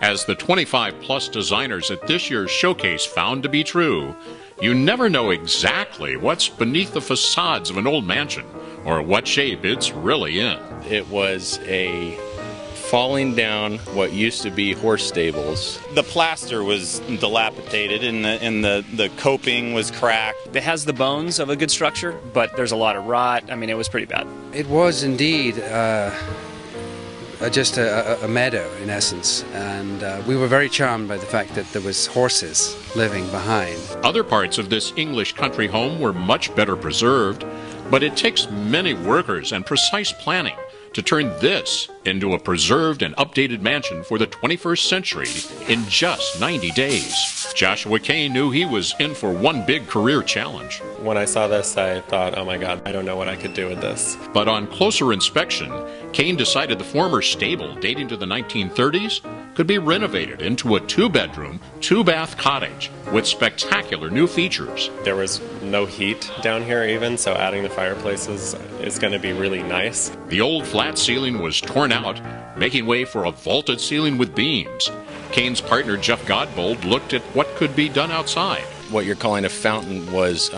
As the 25-plus designers at this year's showcase found to be true, you never know exactly what's beneath the facades of an old mansion or what shape it's really in. It was a falling down what used to be horse stables. The plaster was dilapidated and the coping was cracked. It has the bones of a good structure, but there's a lot of rot. I mean, it was pretty bad. It was indeed just a meadow, in essence, and we were very charmed by the fact that there was horses living behind. Other parts of this English country home were much better preserved, but it takes many workers and precise planning to turn this into a preserved and updated mansion for the 21st century in just 90 days. Joshua Cain knew he was in for one big career challenge. When I saw this, I thought, oh my God, I don't know what I could do with this. But on closer inspection, Cain decided the former stable, dating to the 1930s, could be renovated into a 2-bedroom, 2-bath cottage with spectacular new features. There was no heat down here even, so adding the fireplaces is going to be really nice. The old flat ceiling was torn out, making way for a vaulted ceiling with beams. Cain's partner, Jeff Godbold, looked at what could be done outside. What you're calling a fountain was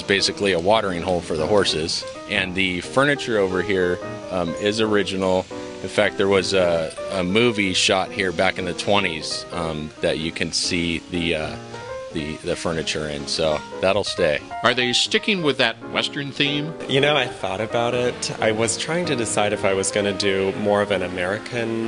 basically a watering hole for the horses. And the furniture over here is original. In fact, there was a movie shot here back in the 20s that you can see the furniture in, so that'll stay. Are they sticking with that Western theme? You know, I thought about it. I was trying to decide if I was going to do more of an American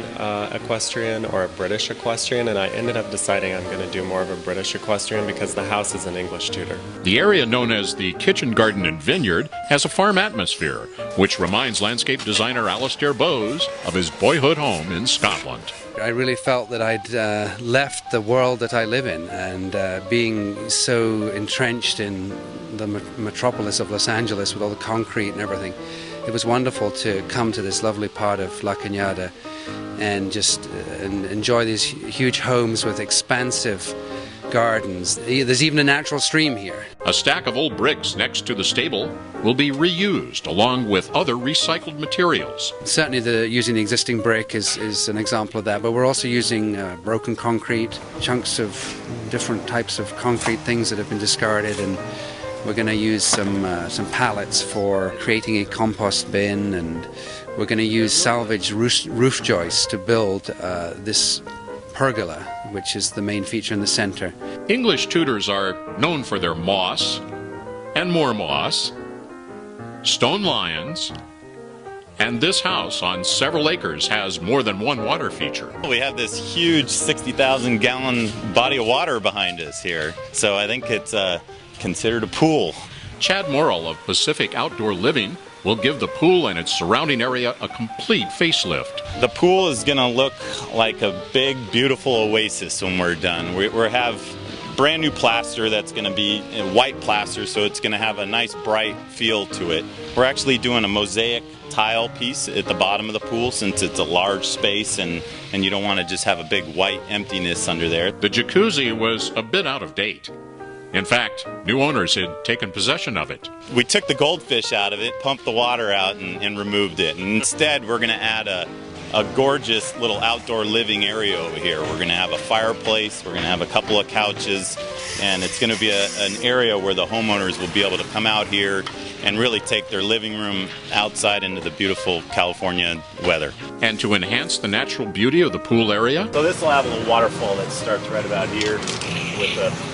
equestrian or a British equestrian, and I ended up deciding I'm going to do more of a British equestrian because the house is an English tutor. The area known as the Kitchen Garden and Vineyard has a farm atmosphere, which reminds landscape designer Alastair Boase of his boyhood home in Scotland. I really felt that I'd left the world that I live in, and being so entrenched in the metropolis of Los Angeles with all the concrete and everything, it was wonderful to come to this lovely part of La Cañada and just enjoy these huge homes with expansive gardens. There's even a natural stream here. A stack of old bricks next to the stable will be reused along with other recycled materials. Certainly using the existing brick is an example of that, but we're also using broken concrete, chunks of different types of concrete, things that have been discarded, and we're going to use some pallets for creating a compost bin, and we're going to use salvaged roof joists to build this pergola, which is the main feature in the center. English Tudors are known for their moss and more moss, stone lions, and this house on several acres has more than one water feature. We have this huge 60,000-gallon body of water behind us here, so I think it's considered a pool. Chad Morrill of Pacific Outdoor Living will give the pool and its surrounding area a complete facelift. The pool is going to look like a big, beautiful oasis when we're done. We have brand new plaster that's going to be white plaster, so it's going to have a nice bright feel to it. We're actually doing a mosaic tile piece at the bottom of the pool since it's a large space and you don't want to just have a big white emptiness under there. The jacuzzi was a bit out of date. In fact, new owners had taken possession of it. We took the goldfish out of it, pumped the water out, and removed it. And instead, we're going to add a gorgeous little outdoor living area over here. We're going to have a fireplace, we're going to have a couple of couches, and it's going to be an area where the homeowners will be able to come out here and really take their living room outside into the beautiful California weather. And to enhance the natural beauty of the pool area, so this will have a little waterfall that starts right about here with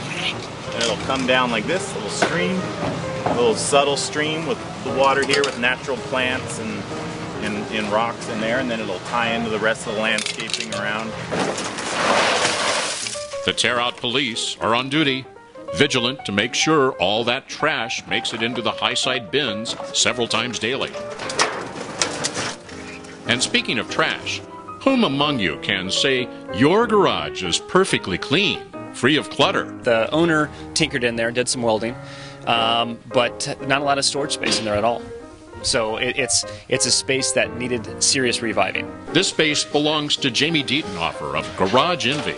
and it'll come down like this, a little stream, a little subtle stream with the water here with natural plants and rocks in there, and then it'll tie into the rest of the landscaping around. The tear-out police are on duty, vigilant to make sure all that trash makes it into the high-side bins several times daily. And speaking of trash, whom among you can say your garage is perfectly clean, free of clutter? The owner tinkered in there, did some welding, but not a lot of storage space in there at all. So it's a space that needed serious reviving. This space belongs to Jamie Dietenhofer of Garage Envy,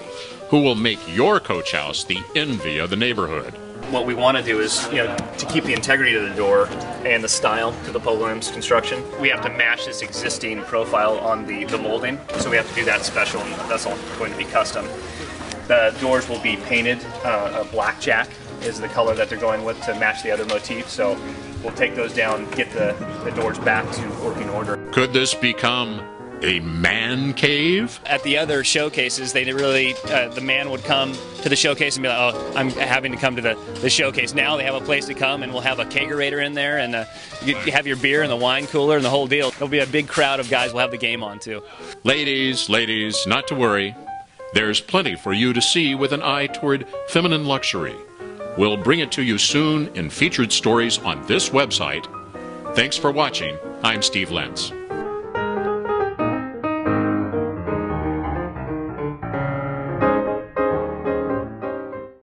who will make your coach house the envy of the neighborhood. what we want to do is, to keep the integrity to the door and the style to the Polem's construction, we have to match this existing profile on the molding. So we have to do that special, and that's all going to be custom. The doors will be painted a blackjack is the color that they're going with to match the other motif. So we'll take those down, get the doors back to working order. Could this become a man cave? At the other showcases, they really, the man would come to the showcase and be like, oh, I'm having to come to the showcase. Now they have a place to come, and we'll have a kegerator in there, and you have your beer and the wine cooler and the whole deal. There'll be a big crowd of guys. We'll have the game on too. Ladies, not to worry. There's plenty for you to see with an eye toward feminine luxury. We'll bring it to you soon in featured stories on this website. Thanks for watching. I'm Steve Lentz.